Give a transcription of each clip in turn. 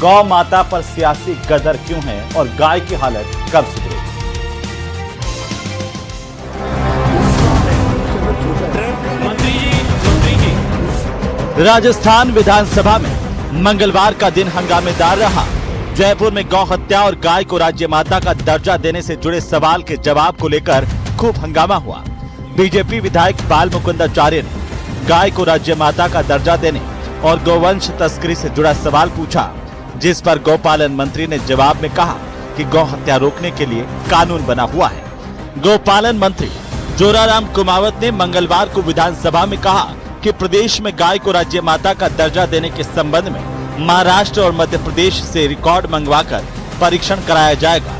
गौ माता पर सियासी गदर क्यों है और गाय की हालत कब सुधरेगी? राजस्थान विधानसभा में मंगलवार का दिन हंगामेदार रहा। जयपुर में गौ हत्या और गाय को राज्य माता का दर्जा देने से जुड़े सवाल के जवाब को लेकर खूब हंगामा हुआ। बीजेपी विधायक बाल मुकुंदाचार्य ने गाय को राज्य माता का दर्जा देने और गौवंश तस्करी से जुड़ा सवाल पूछा, जिस पर गौपालन मंत्री ने जवाब में कहा कि गौ हत्या रोकने के लिए कानून बना हुआ है। गौपालन मंत्री जोराराम कुमावत ने मंगलवार को विधानसभा में कहा कि प्रदेश में गाय को राज्य माता का दर्जा देने के संबंध में महाराष्ट्र और मध्य प्रदेश से रिकॉर्ड मंगवाकर परीक्षण कराया जाएगा।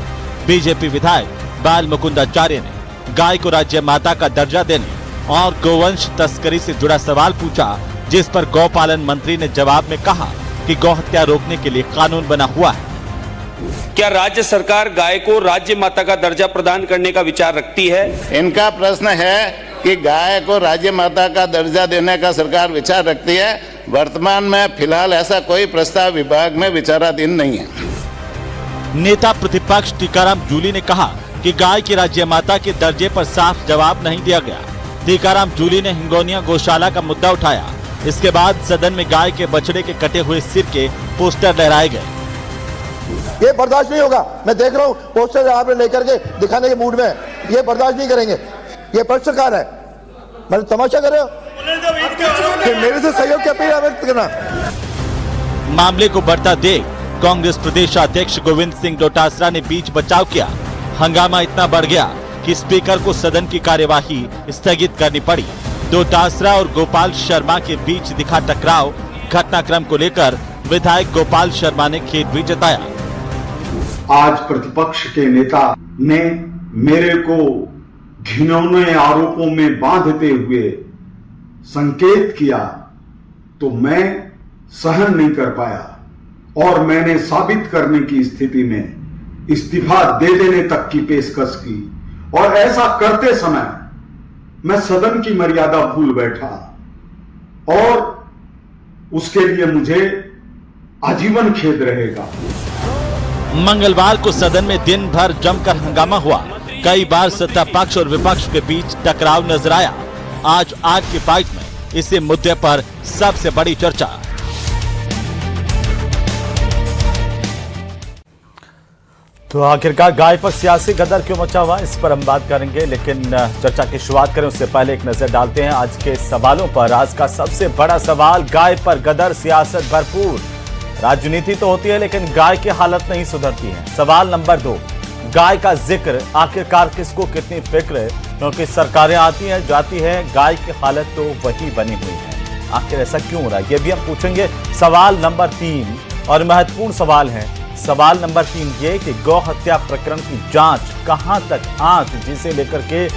बीजेपी विधायक बाल मुकुंदाचार्य ने गाय को राज्य माता का दर्जा देने और गौवंश तस्करी से जुड़ा सवाल पूछा, जिस पर गौपालन मंत्री ने जवाब में कहा कि गौ हत्या रोकने के लिए कानून बना हुआ है। क्या राज्य सरकार गाय को राज्य माता का दर्जा प्रदान करने का विचार रखती है? इनका प्रश्न है कि गाय को राज्य माता का दर्जा देने का सरकार विचार रखती है। वर्तमान में फिलहाल ऐसा कोई प्रस्ताव विभाग में विचाराधीन नहीं है। नेता प्रतिपक्ष टीकाराम जूली ने कहा कि गाय की राज्य माता के दर्जे पर साफ जवाब नहीं दिया गया। टीकाराम जूली ने हिंगोनिया गौशाला का मुद्दा उठाया। इसके बाद सदन में गाय के बछड़े के कटे हुए सिर के पोस्टर लहराए गए। ये बर्दाश्त नहीं होगा। मैं देख रहा हूँ पोस्टर आपने लेकर के दिखाने के मूड में, ये बर्दाश्त नहीं करेंगे। ये पक्षकार है, मैंने तमाशा कर रहे हो, मेरे से सहयोग की अपील व्यक्त करना। मामले को बढ़ता देख कांग्रेस प्रदेश अध्यक्ष गोविंद सिंह डोटासरा ने बीच बचाव किया। हंगामा इतना बढ़ गया कि स्पीकर को सदन की कार्यवाही स्थगित करनी पड़ी। डोटासरा और गोपाल शर्मा के बीच दिखा टकराव। घटनाक्रम को लेकर विधायक गोपाल शर्मा ने खेद भी जताया। आज प्रतिपक्ष के नेता ने मेरे को घिनौने आरोपों में बांधते हुए संकेत किया तो मैं सहन नहीं कर पाया और मैंने साबित करने की स्थिति में इस्तीफा दे देने तक की पेशकश की। और ऐसा करते समय मैं सदन की मर्यादा भूल बैठा और उसके लिए मुझे आजीवन खेद रहेगा। मंगलवार को सदन में दिन भर जमकर हंगामा हुआ। कई बार सत्ता पक्ष और विपक्ष के बीच टकराव नजर आया। आज आग की फाइट में इसी मुद्दे पर सबसे बड़ी चर्चा। तो आखिरकार गाय पर सियासी गदर क्यों मचा हुआ, इस पर हम बात करेंगे, लेकिन चर्चा की शुरुआत करें उससे पहले एक नजर डालते हैं आज के सवालों पर। आज का सबसे बड़ा सवाल, गाय पर गदर, सियासत भरपूर। राजनीति तो होती है लेकिन गाय की हालत नहीं सुधरती है। सवाल नंबर 2, गाय का जिक्र आखिरकार किसको कितनी फिक्र है, क्योंकि सरकारें आती हैं जाती हैं, गाय की हालत तो वही बनी हुई है। आखिर ऐसा क्यों हो रहा है, ये भी हम पूछेंगे। सवाल नंबर 3 और महत्वपूर्ण सवाल है। सवाल नंबर 3 ये कि गौ हत्या प्रकरण की जांच कहां तक आंच, जिसे लेकर के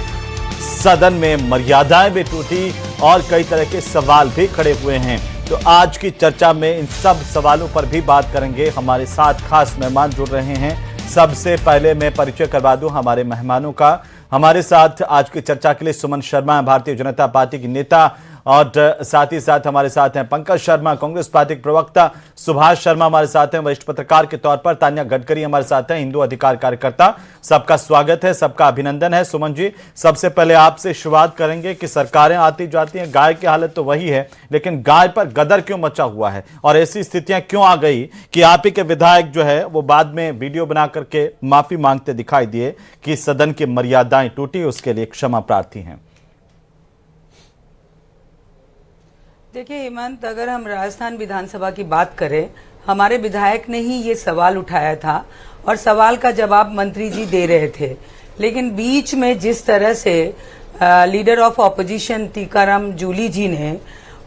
सदन में मर्यादाएं भी टूटी और कई तरह के सवाल भी खड़े हुए हैं। तो आज की चर्चा में इन सब सवालों पर भी बात करेंगे। हमारे साथ खास मेहमान जुड़ रहे हैं। सबसे पहले मैं परिचय करवा दूं हमारे मेहमानों का। हमारे साथ आज की चर्चा के लिए सुमन शर्मा, भारतीय जनता पार्टी की नेता, और साथ ही साथ हमारे साथ हैं पंकज शर्मा, कांग्रेस पार्टी के प्रवक्ता, सुभाष शर्मा हमारे साथ हैं वरिष्ठ पत्रकार के तौर पर, तान्या गडकरी हमारे साथ हैं हिंदू अधिकार कार्यकर्ता। सबका स्वागत है, सबका अभिनंदन है। सुमन जी, सबसे पहले आपसे शुरुआत करेंगे कि सरकारें आती जाती हैं, गाय की हालत तो वही है, लेकिन गाय पर गदर क्यों मचा हुआ है और ऐसी स्थितियां क्यों आ गई कि आप ही के विधायक जो है वो बाद में वीडियो बना करके माफी मांगते दिखाई दिए कि सदन की मर्यादाएं टूटी, उसके लिए क्षमा प्रार्थी हैं। देखिए हेमंत, अगर हम राजस्थान विधानसभा की बात करें, हमारे विधायक ने ही ये सवाल उठाया था और सवाल का जवाब मंत्री जी दे रहे थे, लेकिन बीच में जिस तरह से leader of opposition Tikaram Jully ji ने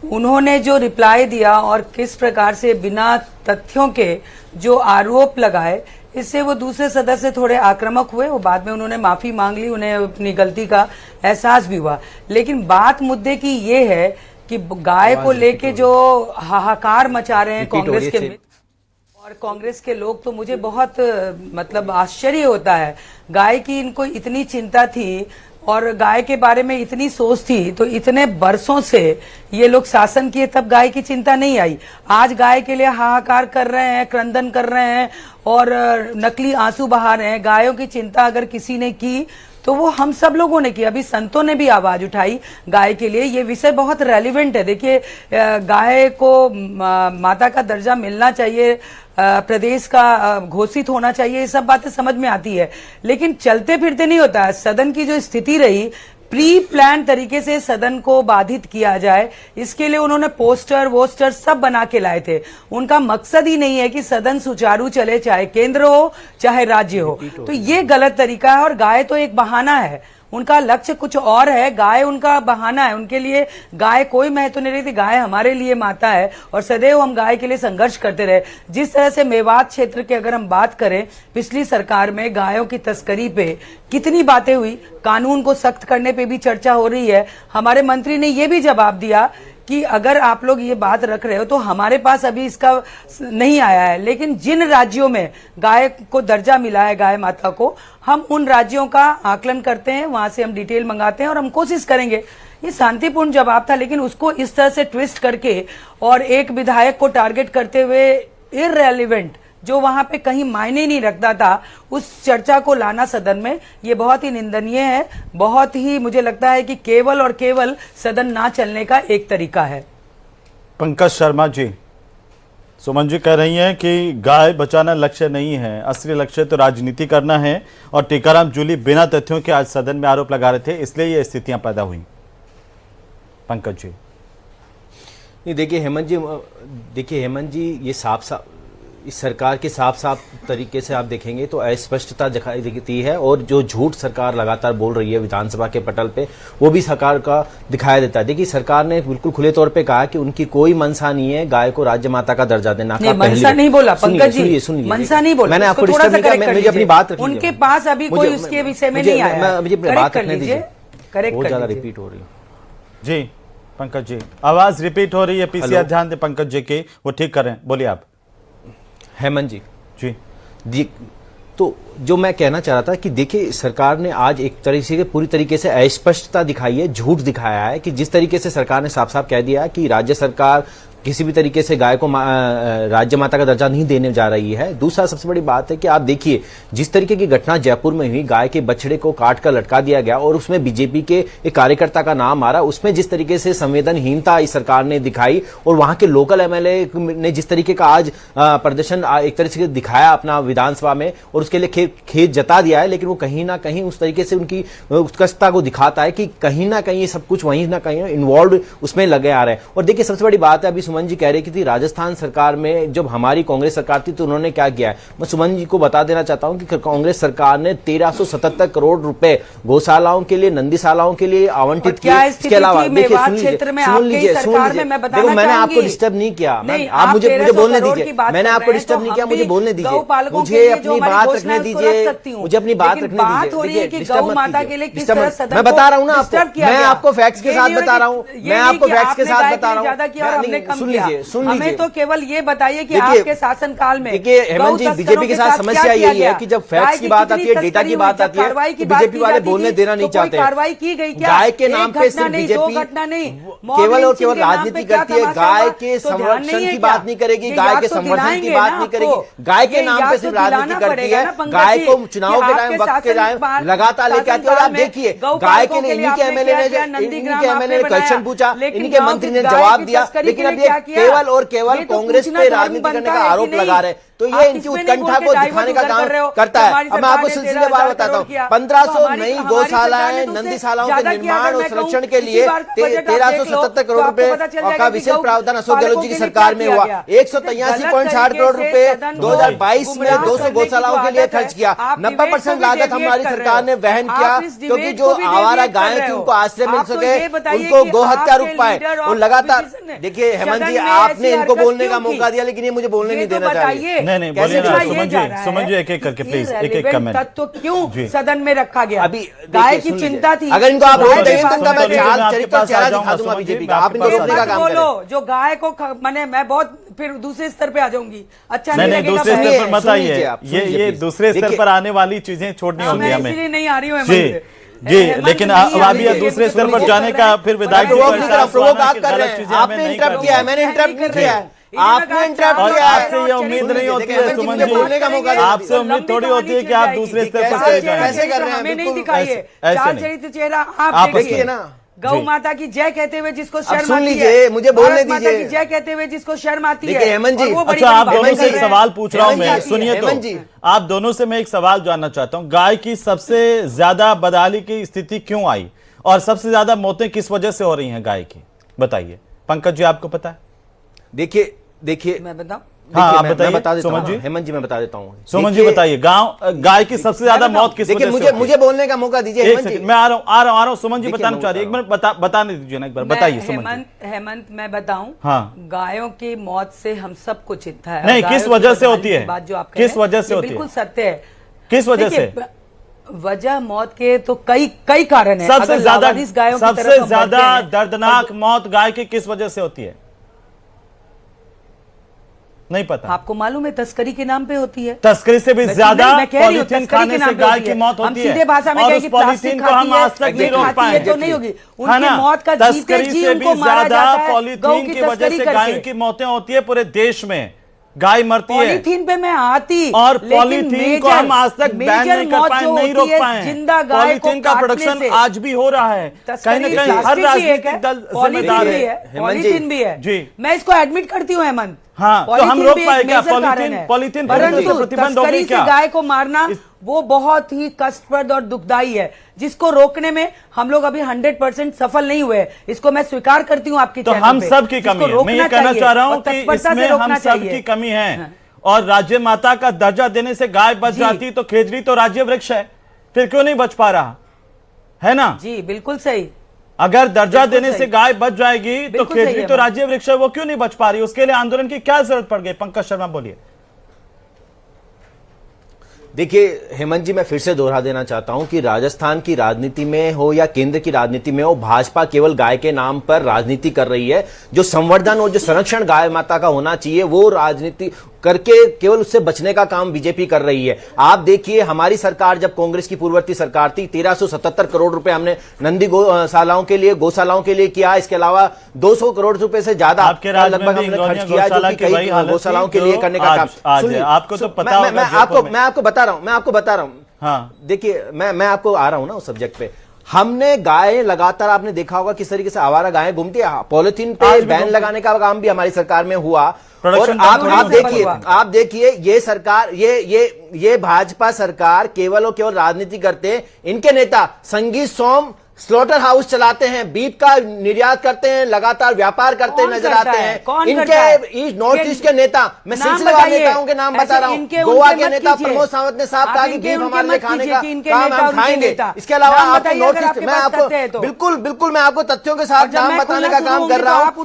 उन्होंने जो रिप्लाई दिया और किस प्रकार से बिना तथ्यों के जो आरोप लगाए, इससे वो दूसरे सदस्य थोड़े आक्रामक हुए। वो बाद में उन्होंने माफी मांग ली, उन्हें अपनी गलती का एहसास भी हुआ। लेकिन बात मुद्दे की ये है कि गाय को लेके जो हाहाकार मचा रहे हैं कांग्रेस के मित्र और कांग्रेस के लोग, तो मुझे बहुत मतलब आश्चर्य होता है। गाय की इनको इतनी चिंता थी और गाय के बारे में इतनी सोच थी तो इतने बरसों से ये लोग शासन किए तब गाय की चिंता नहीं आई। आज गाय के लिए हाहाकार कर रहे हैं, क्रंदन कर रहे हैं और नकली आंसू बहा रहे हैं। गायों की चिंता अगर किसी ने की तो वो हम सब लोगों ने की। अभी संतों ने भी आवाज उठाई गाय के लिए। ये विषय बहुत रेलिवेंट है। देखिए, गाय को माता का दर्जा मिलना चाहिए, प्रदेश का घोषित होना चाहिए, ये सब बातें समझ में आती है, लेकिन चलते फिरते नहीं होता है। सदन की जो स्थिति रही, प्री प्लान तरीके से सदन को बाधित किया जाए, इसके लिए उन्होंने पोस्टर वोस्टर सब बना के लाए थे। उनका मकसद ही नहीं है कि सदन सुचारू चले, चाहे केंद्र हो चाहे राज्य हो। तो ये गलत तरीका है और गाय तो एक बहाना है, उनका लक्ष्य कुछ और है। गाय उनका बहाना है, उनके लिए गाय कोई महत्व नहीं रहती। गाय हमारे लिए माता है और सदैव हम गाय के लिए संघर्ष करते रहे। जिस तरह से मेवात क्षेत्र की अगर हम बात करें, पिछली सरकार में गायों की तस्करी पे कितनी बातें हुई, कानून को सख्त करने पे भी चर्चा हो रही है। हमारे मंत्री ने ये भी जवाब दिया कि अगर आप लोग ये बात रख रहे हो तो हमारे पास अभी इसका नहीं आया है, लेकिन जिन राज्यों में गाय को दर्जा मिला है, गाय माता को, हम उन राज्यों का आकलन करते हैं, वहां से हम डिटेल मंगाते हैं और हम कोशिश करेंगे। ये शांतिपूर्ण जवाब था, लेकिन उसको इस तरह से ट्विस्ट करके और एक विधायक को टारगेट करते हुए इररेलेवेंट, जो वहां पे कहीं मायने नहीं रखता था, उस चर्चा को लाना सदन में, ये बहुत ही निंदनीय है। बहुत ही मुझे लगता है कि केवल और केवल सदन ना चलने का एक तरीका है। पंकज शर्मा जी, सुमन जी कह रही हैं कि गाय बचाना लक्ष्य नहीं है, असली लक्ष्य तो राजनीति करना है और टीकाराम जूली बिना तथ्यों के आज सदन में आरोप लगा रहे थे, इसलिए ये स्थितियां पैदा हुई। पंकज जी, नहीं देखिए हेमंत जी, ये साफ इस सरकार के साफ तरीके से आप देखेंगे तो अस्पष्टता दिखाई देती है और जो झूठ सरकार लगातार बोल रही है विधानसभा के पटल पे, वो भी सरकार का दिखाया देता है। देखिए, सरकार ने बिल्कुल खुले तौर पे कहा कि उनकी कोई मंशा नहीं है गाय को राज्य माता का दर्जा देना। मंशा नहीं बोला पंकज जी, मंशा नहीं बोला, मैंने आपको डिस्टर्ब नहीं किया, मुझे अपनी बात रखनी है। उनके पास अभी कोई उसके विषय में नहीं आया, मुझे बात करने दीजिए, करेक्ट बहुत ज्यादा रिपीट हो रही है। जी पंकज जी, आवाज रिपीट हो रही है, पीसीआर ध्यान दे पंकज जी के, वो ठीक कर रहे हैं, बोलिए आप। हेमंत जी जी, तो जो मैं कहना चाह रहा था कि देखिए, सरकार ने आज एक तरीके से पूरी तरीके से अस्पष्टता दिखाई है, झूठ दिखाया है कि जिस तरीके से सरकार ने साफ साफ कह दिया है कि राज्य सरकार किसी भी तरीके से गाय को राज्य माता का दर्जा नहीं देने जा रही है। दूसरा सबसे बड़ी बात है कि आप देखिए, जिस तरीके की घटना जयपुर में हुई, गाय के बछड़े को काट कर लटका दिया गया और उसमें बीजेपी के एक कार्यकर्ता का नाम आ रहा, उसमें जिस तरीके से संवेदनहीनता इस सरकार ने दिखाई और वहां के लोकल एमएलए ने जिस तरीके का आज प्रदर्शन एक तरीके से दिखाया अपना विधानसभा में और उसके लिए खेद जता दिया है, लेकिन वो कहीं ना कहीं उस तरीके से उनकी उत्कृष्टता को दिखाता है कि कहीं ना कहीं सब कुछ वहीं ना कहीं इन्वॉल्व उसमें लगे आ रहे हैं। और देखिए, सबसे बड़ी बात है, अभी सुमन जी कह रहे कि राजस्थान सरकार में जब हमारी कांग्रेस सरकार थी तो उन्होंने क्या किया है, मैं सुमन जी को बता देना चाहता हूं कि कांग्रेस सरकार ने 1377 करोड़ रुपए गौशालाओं के लिए, नंदीशालाओं के लिए आवंटित किए। इसके अलावा देखिए, सुन लीजिए, देखो मैंने आपको डिस्टर्ब नहीं किया, आप मुझे बोलने दीजिए, मैंने आपको डिस्टर्ब नहीं किया, मुझे बोलने दीजिए, मुझे अपनी बात रखने दीजिए, मुझे अपनी बात रखने दीजिए। मैं बता रहा हूं ना आपको, मैं आपको फैक्ट्स के साथ बता रहा हूं, मैं आपको फैक्ट्स के साथ बता रहा हूं। सुन लीजिए, हमें तो केवल ये बताइए कि आपके शासनकाल में, देखिए हेमंत जी, बीजेपी के साथ समस्या यही है कि जब फैक्ट्स की बात आती है, डेटा की बात आती है, तो बीजेपी वाले बोलने देना नहीं चाहते। कार्रवाई की गई क्या? गाय के नाम पे सिर्फ बीजेपी केवल और केवल राजनीति करती है, गाय के संरक्षण की बात नहीं करेगी, गाय के संवर्धन की बात नहीं करेगी, गाय के नाम पे सिर्फ राजनीति करती है। गाय को चुनाव के टाइम, वक्त के टाइम लगातार लेके आती है। और आप देखिए, गाय के लिए इन्हीं के एमएलए ने क्वेश्चन पूछा, इनके मंत्री ने जवाब दिया, लेकिन अब ये केवल और केवल कांग्रेस पे राजनीति करने का आरोप लगा रहे। तो ये इनकी उत्कंठा को दिखाने का काम करता है। अब मैं आपको सिलसिलेवार बताता हूँ, 1500 नई गौशालाएं, नंदीशालाओं के निर्माण और संरक्षण के लिए 1377 करोड़ रुपए का विशेष प्रावधान अशोक गहलोत जी की सरकार में हुआ। 183.60 करोड़ रुपए 2022 में 200 गौशालाओं के लिए खर्च किया। 90% लागत हमारी सरकार ने वहन किया, क्योंकि जो आवारा गायें थी उनको आश्रय मिल सके, उनको गोहत्या रुक पाए। और लगातार देखिए हेमंत जी, आपने इनको बोलने का मौका दिया, लेकिन ये मुझे बोलने नहीं देना चाहिए। नहीं बोलिए ना सुमन जी, एक एक करके प्लीज, एक एक कमेंट। तत्व क्यों सदन में रखा गया? अभी गाय की चिंता थी, अगर इनको आप रोक देंगे तो मैं चरित्र चेहरा दिखा दूंगा बीजेपी का। आप इनको रोकने का काम करें। जो गाय को मैंने, मैं बहुत फिर दूसरे स्तर पे आ जाऊंगी। अच्छा नहीं, दूसरे स्तर पर मत आइए, ये दूसरे स्तर पर आने वाली चीजें छोड़नी होंगी हमें, इसलिए नहीं आ रही हूँ। जी, लेकिन अभी दूसरे स्तर पर जाने का फिर विधायक जी को एहसास हुआ ना कि गलत चीजें हमें आपने नहीं इंटरप्ट करनी किया है, है। मैंने इंटरप्ट नहीं किया है, आपने इंटरप्ट और किया है। आपसे ये उम्मीद नहीं होती है सुमन मुझे बोलने का मौका जी, दीजिए। आपसे उम्मीद थोड़ी होती है कि आप दूसरे स्तर पर चले जाएं। कैसे कर रहे हैं? हमें नहीं बिल्कुल दिखाइए, ऐसे चार नहीं। चरित्र चेहरा आप आप देखिए देखिए ना। गौ जी। माता की जय कहते हुए जिसको शर्म सुन आती लीजिए, है, मुझे बोलने भारत माता दीजिए। की जय कहते हुए जिसको शर्म आती है। देखिए, हेमंत जी, और वो बड़ी अच्छा, आप बड़ी दोनों बातें से एक कर रहे हैं। सवाल पूछ रहा हूं हेमंत मैं, जी, सुनिए हेमंत जी। तो आप दोनों से मैं एक सवाल जानना चाहता हूं, गाय की सबसे ज्यादा बदहाली की स्थिति क्यों आई और सबसे ज्यादा मौतें किस वजह से हो रही हैं गाय की, बताइए। पंकज जी, आपको पता है? देखिए मैं बताऊं? हाँ, आप मैं बताइए, बता देता सुमन हूँ जी। हेमंत जी, मैं बता देता हूँ। सुमन जी बताइए, गाय की सबसे ज्यादा मौत किस देखिए, वजह से होती है? मुझे बोलने का मौका दीजिए एक हेमंत जी। सेकंड, मैं आ रहा हूं सुमन जी देखिए, बताना मैं चाह रही है, एक बता मिनट बताने दीजिए ना एक बार, बताइए सुमन जी। हेमंत मैं बताऊं, हाँ। गायों की मौत से हम सबको चिंता है। नहीं, और किस गायों वजह की से होती है? बदहाली की बात जो आप कह किस रहे हैं, वजह से ये होती है? बिल्कुल सत्य है। किस वजह से? देखिए, वजह मौत के तो कई कारण हैं। सबसे अगर ज्यादा लावारिस गायों की तरफ सबसे हम ज्यादा बढ़ते हैं, दर्दनाक मौत गाय की किस वजह से होती है? नहीं पता आपको मालूम है तस्करी के नाम पे होती है। तस्करी से भी ज्यादा मैं कह रही हूं, पॉलीथीन तस्करी खाने के से नाम पे गाय होती की है। मौत हम होती है सीधे भाषा में और कहें उस कि पॉलीथीन प्लास्टिक को हम खाती है, आज तक ये नहीं रोक खाती पाए है तो नहीं होगी। है उनकी ना? मौत का जीते तस्करी जी से भी उनको मारा ज्यादा जाता है, गौ पॉलीथीन की की वजह तस्करी से करके। गायों की मौतें होती है पूरे देश में, गाय मरती है। पॉलीथीन पे मैं आती, और लेकिन पॉलीथीन को हम आज तक बैन नहीं कर पाए, नहीं रोक पाए। जिंदा गाय को पॉलीथीन का प्रोडक्शन काटने से। आज भी हो रहा है, कहीं ना कहीं हर राजनीतिक दल जिम्मेदार है। पॉलीथीन भी है जी। मैं इसको एडमिट करती हूँ हेमंत। हाँ, तो हम पॉलीथीन रोक भी एक पाए क्या? मेजर कारण है। पॉलीथीन परंतु प्रतिबंध हो गई तस्करी क्या? से गाय को मारना वो बहुत ही कष्टप्रद और दुखदाई है, जिसको रोकने में हम लोग अभी 100% सफल नहीं हुए। इसको मैं स्वीकार करती हूँ आपकी तो चैनल हम पे। सब की कमी इसको है, मैं ये रोकना कहना चाहिए चाह रहा हूँ और कि तत्परता से इसमें हम रोकना सब चाहिए। की कमी है। हाँ। और राज्य माता का दर्जा देने से गाय बच जी। जाती तो खेजड़ी तो राज्य वृक्ष है, फिर क्यों नहीं बच पा रहा है ना? जी बिल्कुल सही। अगर दर्जा बिल्कुल देने सही। से गाय बच जाएगी तो बिल्कुल सही खेजड़ी है तो बात। राज्य वृक्ष है, वो क्यों नहीं बच पा रही? उसके लिए आंदोलन की क्या जरूरत पड़ गई? पंकज शर्मा बोलिए। देखिए हेमंत जी, मैं फिर से दोहरा देना चाहता हूं कि राजस्थान की राजनीति में हो या केंद्र की राजनीति में हो, भाजपा केवल गाय के नाम पर राजनीति कर रही है। जो संवर्धन और जो संरक्षण गाय माता का होना चाहिए वो राजनीति करके केवल उससे बचने का काम बीजेपी कर रही है। आप देखिए, हमारी सरकार जब कांग्रेस की पूर्ववर्ती सरकार थी, 1377 करोड़ रुपए हमने नंदी गौशालाओं के लिए किया। इसके अलावा 200 करोड़ रुपए से ज्यादा आपके राज्य में लगभग भी हमने खर्च गौशाला किया, जो की कि वही कई हालत थी गौशालाओं के जो लिए करने का काम। आज सुनिए, है। आपको तो पता होगा मैं आपको बता रहा हूं। हाँ। देखिए, मैं आपको आ रहा हूं ना उस सब्जेक्ट पे। हमने गायें लगातार, आपने देखा होगा किस तरीके से आवारा गायें घूमती है। पॉलिथीन पे बैन लगाने का काम भी हमारी सरकार में हुआ। और आप देखिए ये सरकार, ये भाजपा सरकार केवल और केवल राजनीति करते हैं। इनके नेता संगीत सोम स्लॉटर हाउस चलाते हैं, बीफ का निर्यात करते हैं, लगातार व्यापार करते नजर आते हैं। इनके नॉर्थ ईस्ट के नेता, मैं सिलसिलेवार नेताओं के नाम बता रहा हूं। गोवा के नेता प्रमोद सावंत ने साफ कहा कि बीफ हमारे लिए खाने का काम हम खाएंगे। इसके अलावा आपको नॉर्थ ईस्ट, मैं आपको बिल्कुल मैं आपको तथ्यों के साथ नाम बताने का काम कर रहा हूं।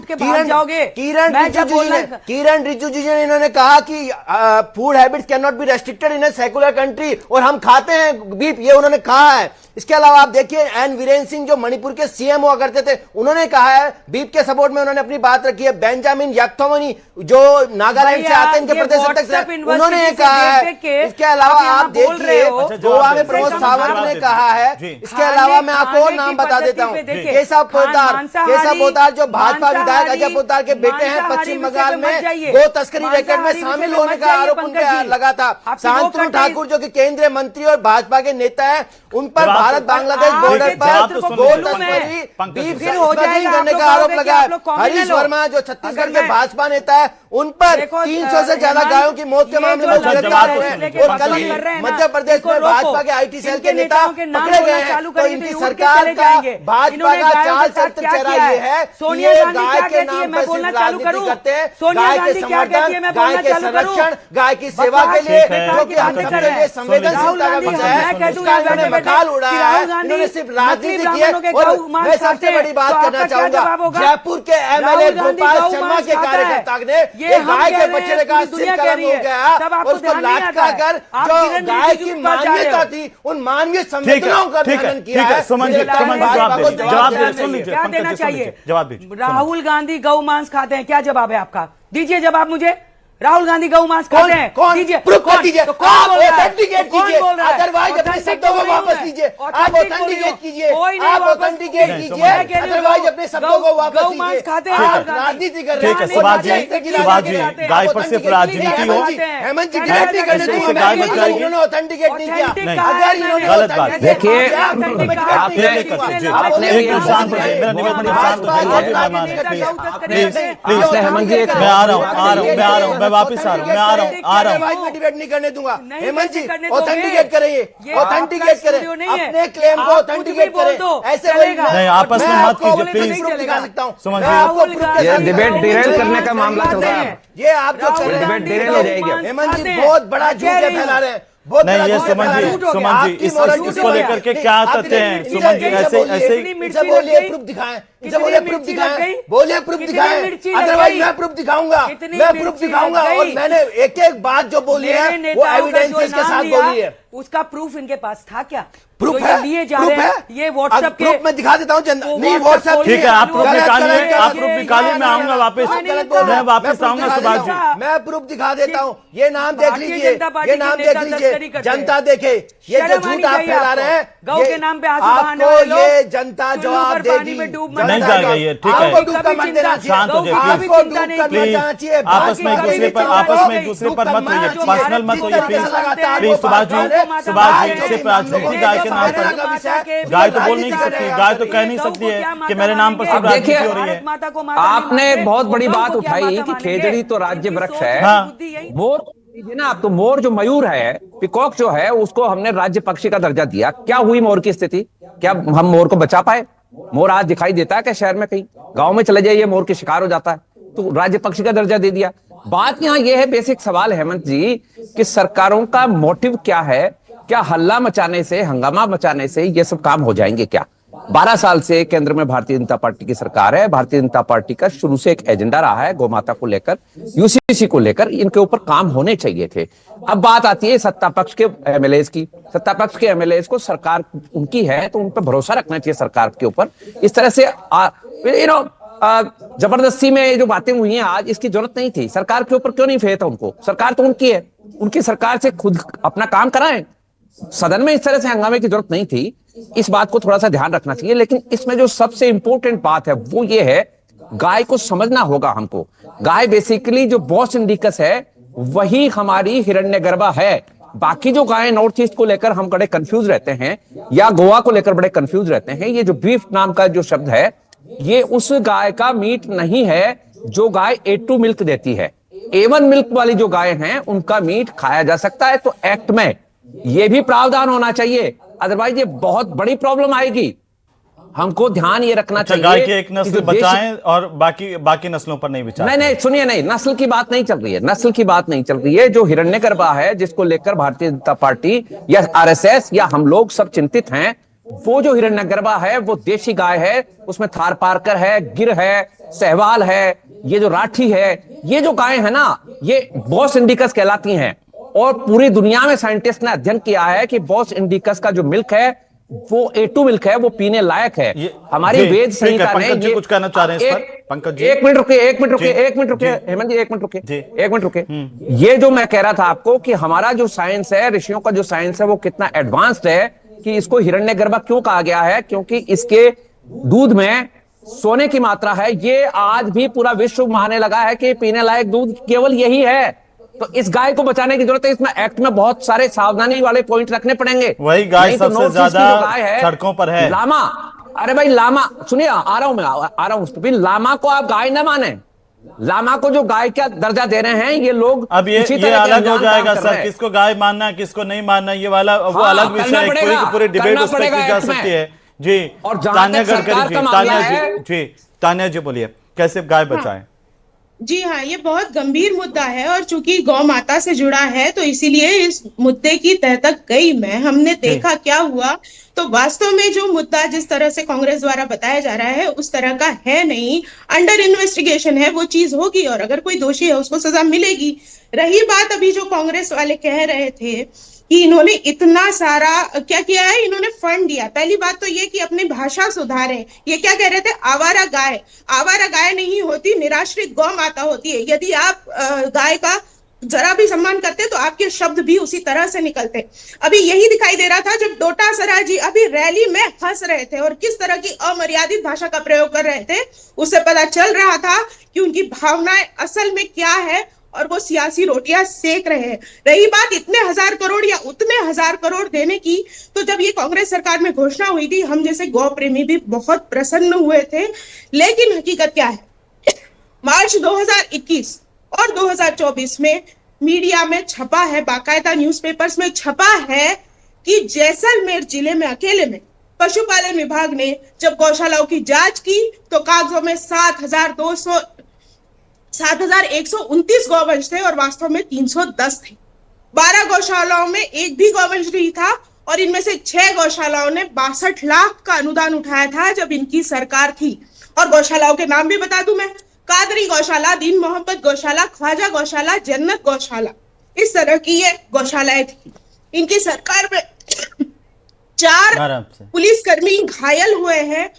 किरण रिजिजू जी ने इन्होंने कहा कि food habits can not be restricted in a secular country, और हम खाते हैं बीफ, ये उन्होंने कहा है। इसके अलावा आप देखिए एन वीरेन सिंह जो मणिपुर के सीएम हुआ करते थे, उन्होंने कहा है बीफ के सपोर्ट में, उन्होंने अपनी बात रखी है। बेंजामिन याक्थोमनी जो नागालैंड से आते हैं, इनके प्रदेश अध्यक्ष, उन्होंने कहा है। इसके अलावा आप देखिए गोवा में प्रमोद सावंत ने कहा है। इसके अलावा मैं आपको और नाम बता देता हूँ, केशव पोद्दार जो भाजपा विधायक अजय पोद्दार के बेटे हैं, पश्चिम बंगाल में गो तस्करी रैकेट में शामिल होने का आरोप उन पर लगा था। शांतनु ठाकुर जो कि केंद्रीय मंत्री और भाजपा के नेता है, उन पर भारत बांग्लादेश बॉर्डर पर गो तस्करी करने का आरोप लगा है। हरीश वर्मा जो छत्तीसगढ़ के भाजपा नेता है, उन पर 300 से ज्यादा गायों की मौत के मामले में गिरफ्तार हुए हैं। और कल ही मध्य प्रदेश में भाजपा के आईटी सेल के नेता पकड़े गए हैं। तो इनकी सरकार का, भाजपा का चाल चरित्र चेहरा ये है, सोनिया गांधी गाय क्या के कहती है, नाम मैं पर बोलना सिर्फ चालू राजनीति करूं? करते हैं। सोनिया गाय के गांधी क्या कहती है, मैं समर्थन, गाय बोलना के चालू करूं? संरक्षण, गाय की सेवा के लिए, जो कि हम सबके लिए संवेदनशीलता का विषय है, उसका इन्होंने मखाल उड़ाया है। इन्होंने सिर्फ राजनीति की है। और मैं सबसे बड़ी बात करना चाहूंगा, जयपुर के एमएलए गोपाल शर्मा के कार्यकर्ता ने ये गाय के बछड़े का सिरकलम हो गया, और उसको लाटका कर जो गाय की मानवीयता थी, उन मानवीय संवेदनाओं का हनन किया है। क्या देना चाहिए? राहुल गांधी गौ मांस खाते हैं, क्या जवाब है आपका? दीजिए जवाब मुझे। राहुल गांधी गौ मांस खाते हैं? कौन दीजिए, प्रूफ कर दीजिए, तो कौन आप बोल रहा है? ऑथेंटिकेट कौन कीजिए, बोल रहा है? अदरवाइज अपने Authentic शब्दों को बोल रही हूँ वापस मैं। लीजिए, आप Authentic बोल रही ऑथेंटिकेट हूँ। कीजिए, कोई नहीं आप वापस ऑथेंटिकेट नहीं, कीजिए, सुमन जी। अदरवाइज अपने शब्दों को वापस गौ मांस लीजिए। खाते हैं आप राहुल गांधी। राजनीति कर रहे ठीक है, हैं। सुभाष जी, राजनीति सुभाष जी, गाय पर सिर्फ राजनीति हो। हेमंत जी कैसे गारंटी करने इससे दूंगा गाय मैं, बच जाएगी। इन्होंने ऑथेंटिकेट नहीं किया। Authentic कहा अगर है इन्होंने गलत बात। authentic देखिए, किया, आपने- आपने- आपने आप एक मिनट शांत हो जाइए, मेरा निवेदन है, शांत हो जाइए, आप भी मेहमान हैं, प्लीज प्लीज आपने हेमंत जी मैं आ रहा हूँ, मैं वापस आ रहा हूँ, मैं आ रहा हूँ। मैं डिबेट नहीं करने दूंगा। नहीं, हेमंत जी कैसे करने दोगे? ऑथेंटिकेट करें, ये ऑथेंटिकेट आपका करें, स्टूडियो नहीं है। अपने क्लेम को आप कुछ भी ऑथेंटिकेट बोल करें। दो, ऐसे चलेगा। नहीं, आपस में मैं मत आपको कीजिए, बोले तो प्लीज। नहीं proof दिखा सकता हूँ। सुमन मैं जी। आपको राहुल proof गांधी के साथ डिबेट दिखाऊंगा। डिरेल करने का मामला चल रहा है। ये आप जो कर रहे हैं, डिबेट डिरेल हो जाएगी। हेमंत जी बहुत बड़ा झूठ है फैला रहे हैं, बहुत नहीं, बड़ा ये झूठ सुमन फैला जी, रहे हैं। सुमन जी, आपकी इस- moral इसको झूठ लेकर के है। क्या आप तथ्य हैं? इनसे- सुमन जी, इनसे ऐसे- बोलिए, ऐसे- कितनी इनसे मिर्ची बोलिए, लग गई? प्रूफ दिखाएं, इनसे कितनी बोलिए प्रूफ मिर्ची लग दिखाएं, गई? बोलिए प्रूफ कितनी दिखाएं, मिर्ची लग अदरवाइज गई? मैं प्रूफ दिखाऊंगा, कितनी मैं प्रूफ मिर्ची दिखाऊंगा। लग और गई? मैंने एक एक बात जो बोली है मेरे वो नेताओं का एविडेंस जो के नाम साथ लिया, बोली है। उसका प्रूफ इनके पास था क्या? प्रूफ जो है, ये लिए जा प्रूफ रहे है, हैं, ये व्हाट्सएप के प्रूफ मैं दिखा देता हूँ जनता वो नहीं WhatsApp व्हाट्सएप खोलिए, ठीक है, आप प्रूफ गलत, निकालिए, गलत, आप गलत, प्रूफ ये निकालिए, मैं गलत, आऊंगा वापस। मैंने गलत कहा। बोल रहे हैं। मैं वापस प्रूफ आऊंगा दिखा सुभाष देता जी। हूं। मैं प्रूफ दिखा देता हूँ, ये नाम देख भारतीय लीजिए, जनता पार्टी ये के नाम नेता देख तस्करी लीजिए, करते हैं। जनता देखे, ये जो शर्म आनी झूठ आप चाहिए फैला आपको। रहे हैं, गौ ये के नाम पे आंसू बहाने आपको वाले लोग ये जनता चुल्लू जवाब पर पानी देगी। में डूब जनता मरना नहीं चाहिए। जाएगा ये, ठीक है। आपको डूब कभी कर मर चिंता- देना शांत हो जाइए, गौ की प्लीज। भी चिंता नहीं करना प्लीज, चाहिए। आपस में एक कभी दूसरे भी पर चिंता आपस नहीं में एक दूसरे होगी। पर मत होइए, जो पर्सनल भारत मत होइए, जो प्लीज लगातार प्लीज। सुभाष जी, सुभाष जी, सिर्फ राजनीति गाय के नाम पर गाय तो बोल नहीं सकती, गाय तो कह नहीं सकती है कि मेरे नाम पर सिर्फ अब देखिए, राजनीति हो रही है। आपने बहुत बड़ी बात उठाई कि खेजड़ी तो राज्य वृक्ष है। हाँ। मोर लीजिए ना, आप तो मोर जो मयूर है, पिकॉक जो है, उसको हमने राज्य पक्षी का दर्जा दिया। क्या हुई मोर की स्थिति? क्या हम मोर को बचा पाए? मोर आज दिखाई देता है क्या शहर में? कहीं गांव में चले जाइए, मोर के शिकार हो जाता है। तो राज्य पक्षी का दर्जा दे दिया। बात यहां यह है, बेसिक सवाल हेमंत जी, कि सरकारों का मोटिव क्या है? क्या हल्ला मचाने से, हंगामा मचाने से ये सब काम हो जाएंगे क्या? 12 साल से केंद्र में भारतीय जनता पार्टी की सरकार है। भारतीय जनता पार्टी का शुरू से एक एजेंडा रहा है गौ माता को लेकर, यूसीसी को लेकर, इनके ऊपर काम होने चाहिए थे। अब बात आती है सत्ता पक्ष के एमएलएज की। सत्ता पक्ष के एमएलएज को सरकार उनकी है तो उन पर भरोसा रखना चाहिए सरकार के ऊपर। इस तरह से जबरदस्ती में ये जो बातें हुई हैं आज, इसकी जरूरत नहीं थी। सरकार के ऊपर क्यों नहीं फेथ है उनको? सरकार तो उनकी है, उनकी सरकार से खुद अपना काम कराएं। सदन में इस तरह से हंगामे की जरूरत नहीं थी। इस बात को थोड़ा सा ध्यान रखना चाहिए। लेकिन इसमें जो सबसे इंपॉर्टेंट बात है वो ये है, गाय को समझना होगा हमको। गाय बेसिकली जो बॉस इंडिकस है वही हमारी हिरण्यगर्भा है। बाकी जो गाय नॉर्थ ईस्ट को लेकर हम बड़े कंफ्यूज रहते हैं, या गोवा को लेकर बड़े कंफ्यूज रहते हैं, ये जो बीफ नाम का जो शब्द है, ये उस गाय का मीट नहीं है जो गाय A2 मिल्क देती है। A1 मिल्क वाली जो गाय हैं उनका मीट खाया जा सकता है। तो एक्ट में ये भी प्रावधान होना चाहिए, अदरवाइज ये बहुत बड़ी प्रॉब्लम आएगी। हमको ध्यान ये रखना चाहिए। गाय की एक कि नस्ल जो बचाएं और बाकी नस्लों पर नहीं विचार। नहीं, सुनिए, नहीं, नस्ल की बात नहीं चल रही है, नस्ल की बात नहीं चल रही है। जो हिरण्यगर्भा है, जिसको लेकर भारतीय जनता पार्टी या आरएसएस या हम लोग सब चिंतित हैं, वो जो हिरण्यगर्भा है वो देशी गाय है। उसमें थार पारकर है, गिर है, सहवाल है, ये जो राठी है, ये जो गाय है ना, ये बॉस इंडिकस कहलाती हैं। और पूरी दुनिया में साइंटिस्ट ने अध्ययन किया है कि बॉस इंडिकस का जो मिल्क है वो A2 मिल्क है, वो पीने लायक है। हमारी वेद संहिता ने पंकज जी कुछ कहना चाह रहे हैं इस पर? पंकज जी, एक मिनट रुके हेमंत जी, एक मिनट रुके। ये जो मैं कह रहा था आपको कि हमारा जो साइंस है, ऋषियों का जो साइंस है, वो कितना एडवांस्ड है कि इसको हिरण्यगर्भा क्यों कहा गया है? क्योंकि इसके दूध में सोने की मात्रा है। ये आज भी पूरा विश्व मानने लगा है कि पीने लायक दूध केवल यही है। तो इस गाय को बचाने की जरूरत है। इसमें एक्ट में बहुत सारे सावधानी वाले पॉइंट रखने पड़ेंगे। वही गाय सबसे ज्यादा सड़कों पर है। लामा, अरे भाई लामा, सुनिए, आ रहा हूं उस पर। लामा को आप गाय न माने, लामा को जो गाय का दर्जा दे रहे हैं ये लोग, अब ये अलग हो जाएगा सर, किसको गाय मानना है किसको नहीं मानना, ये वाला वो अलग विषय है। पूरी डिबेट उस पर की जा सकती है जी। और तान्या गडकरी जी, तान्या जी बोलिए, कैसे गाय बचाएं? जी हाँ, ये बहुत गंभीर मुद्दा है और चूंकि गौ माता से जुड़ा है तो इसीलिए इस मुद्दे की तह तक गई मैं। हमने देखा क्या हुआ, तो वास्तव में जो मुद्दा जिस तरह से कांग्रेस द्वारा बताया जा रहा है उस तरह का है नहीं। अंडर इन्वेस्टिगेशन है, वो चीज होगी और अगर कोई दोषी है उसको सजा मिलेगी। रही बात अभी जो कांग्रेस वाले कह रहे थे कि इन्होंने इतना सारा क्या किया है, इन्होंने फंड दिया। पहली बात तो ये कि अपनी भाषा सुधारें। ये क्या कह रहे थे, आवारा गाय नहीं होती, निराश्रित गौ माता होती है। यदि आप गाय का जरा भी सम्मान करते तो आपके शब्द भी उसी तरह से निकलते। अभी यही दिखाई दे रहा था जब डोटासरा जी अभी रैली में हंस रहे थे और किस तरह की अमर्यादित भाषा का प्रयोग कर रहे थे, उससे पता चल रहा था कि उनकी भावनाएं असल में क्या है और वो सियासी रोटियां सेक रहे हैं। रही बात इतने हजार करोड़ या उतने हजार करोड़ देने की, तो जब ये कांग्रेस सरकार में घोषणा हुई थी, हम जैसे गौ प्रेमी भी बहुत प्रसन्न हुए थे। लेकिन हकीकत क्या है, मार्च 2021 और 2024 में मीडिया में छपा है, बाकायदा न्यूज़पेपर्स में छपा है कि जैसलमेर जिले में अकेले में पशुपालन विभाग ने जब गौशालाओं की जांच की तो कागजों में 7,129 गौवंश थे और वास्तव में 310 थे। 12 गौशालाओं में एक भी गौवंश नहीं था और इनमें से 6 गौशालाओं ने 62 लाख का अनुदान उठाया था जब इनकी सरकार थी। और गौशालाओं के नाम भी बता दूं मैं, कादरी गौशाला, दीन मोहम्मद गौशाला, ख्वाजा गौशाला, जन्नत गौशाला, इस तरह की ये गौशालाएं थी। इनकी सरकार में 4 पुलिसकर्मी घायल हुए हैं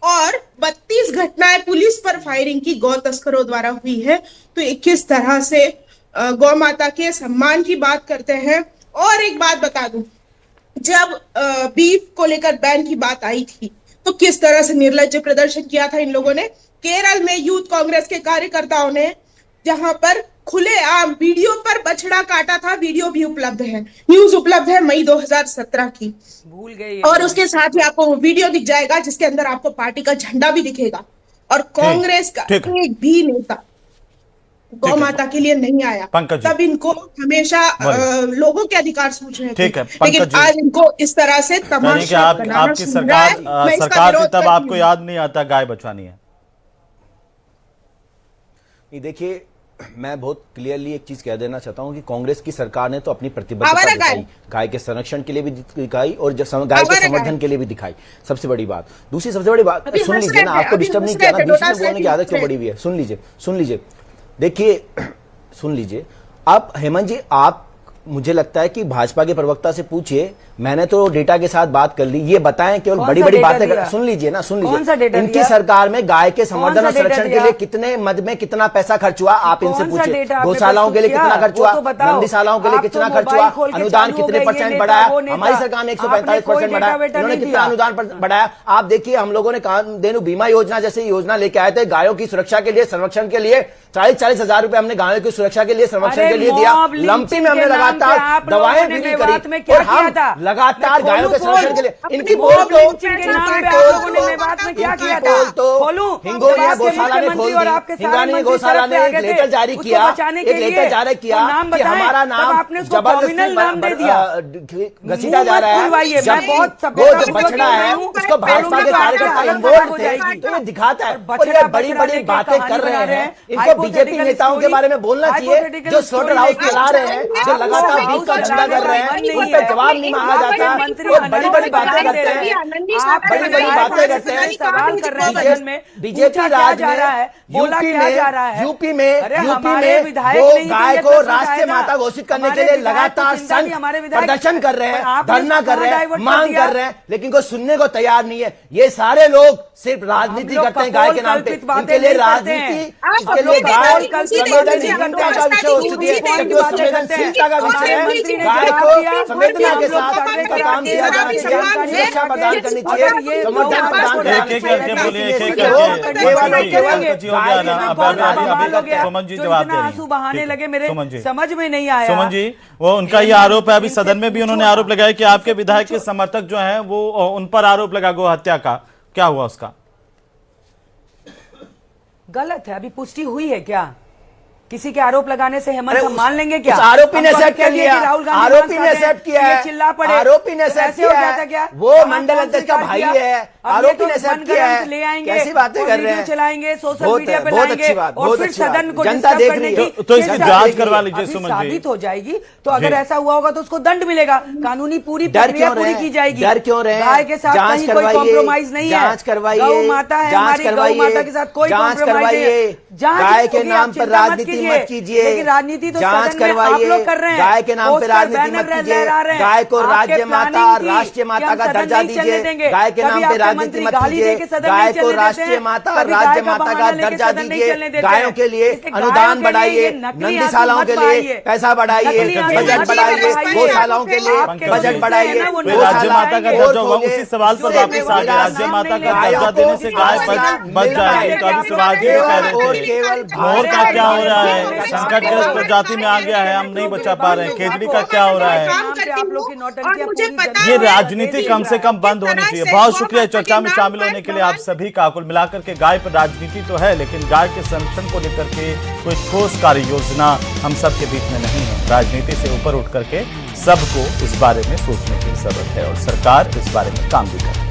और 32 घटनाएं पुलिस पर फायरिंग की गौ तस्करों द्वारा हुई है। तो ये किस तरह से गौ माता के सम्मान की बात करते हैं। और एक बात बता दूं, जब बीफ को लेकर बैन की बात आई थी तो किस तरह से निर्लज्ज प्रदर्शन किया था इन लोगों ने। केरल में यूथ कांग्रेस के कार्यकर्ताओं ने जहां पर खुलेआम वीडियो पर बछड़ा काटा था, वीडियो भी उपलब्ध है, न्यूज उपलब्ध है मई 2017 की, भूल गए। और उसके साथ ही आपको वीडियो दिख जाएगा जिसके अंदर आपको पार्टी का झंडा भी दिखेगा। और कांग्रेस का एक भी नेता गौ माता के लिए नहीं आया, तब इनको हमेशा लोगों के अधिकार पूछ रहे थे। लेकिन आज इनको इस तरह से तमाशा आपकी सरकार थी तब आपको याद नहीं आता गाय बचवानी है। देखिए, मैं बहुत क्लियरली एक चीज कह देना चाहता हूं कि कांग्रेस की सरकार ने तो अपनी प्रतिबद्धता दिखाई, गाय के संरक्षण के लिए भी दिखाई और गाय के संवर्धन के लिए भी दिखाई। सबसे बड़ी बात, दूसरी सबसे बड़ी बात, सुन लीजिए ना, आपको डिस्टर्ब नहीं किया ना, बीच में बोलने की आदत क्यों बड़ी हुई है। सुन लीजिए, देखिए, सुन लीजिए। अब हेमंत जी, आप, मुझे लगता है कि भाजपा के प्रवक्ता से पूछिए, मैंने तो डेटा के साथ बात कर ली, ये बताएं केवल बड़ी बड़ी बातें। सुन लीजिए, इनकी सरकार में गाय के संवर्धन और संरक्षण के लिए कितने मद में कितना पैसा खर्च हुआ, आप इनसे पूछिए। गौशालाओं के लिए कितना खर्च हुआ, नंदीशालाओं के लिए कितना खर्च हुआ, अनुदान कितने % बढ़ाया, हमारी सरकार ने 145% बढ़ाया, इन्होंने कितना अनुदान बढ़ाया। आप देखिए, हम लोगों ने कामधेनु बीमा योजना जैसी योजना लेके आए थे, गायों की सुरक्षा के लिए, संरक्षण के लिए 40-40 हजार रुपए हमने गायों की सुरक्षा के लिए, संरक्षण के लिए दिया। लंपी में हमने लगातार दवाएं भी करी और हम लगातार गायों के संरक्षण के लिए इनकी बोल तो हिंगोनिया गौशाला ने खोल दी, हिंगोनिया गौशाला ने एक लेटर जारी किया कि हमारा नाम जबरदस्ती घसीटा जा रहा है। वो जो बछड़ा है उसको भाजपा के कार्यकर्ता इन्वॉल्व थे, तो ये दिखाता है। और ये बड़ी बड़ी बातें कर रहे हैं, इनको बीजेपी नेताओं के बारे में बोलना चाहिए जो स्लॉटर हाउस चला रहे हैं, जो लगातार बीफ का धंधा कर रहे हैं, उन पर जवाब नहीं मांगा जाता। वो बड़ी बड़ी बातें करते हैं, बड़ी बड़ी बातें करते हैं। बीजेपी राज में यूपी में वो गाय को राष्ट्रीय माता घोषित करने के लिए लगातार प्रदर्शन कर रहे हैं, धरना कर रहे हैं, मांग कर रहे हैं, लेकिन कोई सुनने को तैयार नहीं है। ये सारे लोग सिर्फ राजनीति करते हैं गाय के नाम पे, इनके लिए राजनीति, इसके लिए गाय संवेदनशीलता का विषय हो चुकी है, संवेदनशीलता का विषय है। गाय को संवेदना के साथ उनका काम किया जाना चाहिए, सुरक्षा प्रदान करनी चाहिए, समर्थन प्रदान करनी चाहिए। सुमन जी जवाब दे आंसू बहाने लगे, मेरे समझ में नहीं आया। सुमन जी, वो उनका ये आरोप है, अभी सदन में भी उन्होंने आरोप लगाया कि आपके विधायक के समर्थक जो हैं वो उन पर आरोप लगा गौ हत्या का, क्या हुआ उसका? गलत है, अभी पुष्टि हुई है क्या? किसी के आरोप लगाने से हेमंत हम मान लेंगे क्या? आरोपी ने एक्सेप्ट कर लिया, आरोपी ने एक्सेप्ट किया है, चिल्ला पड़े, आरोपी ने एक्सेप्ट किया है, वो मंडल अध्यक्ष का भाई है, आरोपी ने एक्सेप्ट किया है। ले आएंगे, कैसी बातें कर रहे हैं, चलाएंगे, सोशल मीडिया पे लाएंगे और फिर सदन को जनता देख रही है। तो इसकी जांच करवा लीजिए सुमन जी, साबित हो जाएगी तो अगर ऐसा हुआ होगा तो उसको दंड मिलेगा, कानूनी पूरी प्रक्रिया पूरी की जाएगी। डर क्यों रहे? गाय के साथ कहीं कोई कॉम्प्रोमाइज नहीं है, जांच करवाइए, गौ माता है हमारी, गौ माता के साथ कोई जांच करवाइए। गाय के नाम पर राजनीति कीजिए, मत कीजिए, लेकिन राजनीति तो जांच सदन में आप करवाइए, लोग कर रहे हैं। गाय के नाम पे पोस्टर, राजनीति मत बैनर कीजिए, लहरा रहे हैं। गाय को आपके राज्य माता, प्लानिंग थी राष्ट्रीय माता कि हम का सदन दर्जा नहीं चलने दीजिए, देंगे। गाय के कभी नाम पे आपके राजनीति मंत्री मत गाली कीजिए, देके सदन गाय नहीं को चलने देते राष्ट्रीय हैं, माता, कभी राज्य गाय का माता बहाना का लेके दर्जा सदन नहीं दीजिए, चलने देते गायों हैं। के लिए इसलिए अनुदान गायों के लिए बढ़ाइए, ये नकली नंदीशालाओं आंसू के मत लिए बहाइए। पैसा बढ़ाइए, नकली आंसू बजट मत बढ़ाइए, बहाइए। गौशालाओं के लिए आपके बजट जो बढ़ाइए, है ना, वो वे राज्य माता का और दर्जा होगा, खोलिए, उसी सवाल पर जो वापस आ गया। राज्य माता का गायों दर्जा को देने से गाय बच जाएगी, तो अभी सवाल ये कह रहे थे मोर का क्या हो रहा है, संकटग्रस्त प्रजाति में आ गया है, हम नहीं बचा पा रहे हैं, खेजड़ी का क्या हो रहा है। आप लोग की नौटंकियां मुझे पूरी पता ये है, राजनीति कम से कम बंद होनी चाहिए। बहुत शुक्रिया चर्चा में शामिल होने के लिए आप सभी का। कुल मिलाकर के गाय पर राजनीति तो है, लेकिन गाय के संरक्षण को लेकर के कोई ठोस कार्य योजना हम सब के बीच में नहीं है। राजनीति से ऊपर उठ करके सबको इस बारे में सोचने की जरूरत है और सरकार इस बारे में काम भी कर रही है।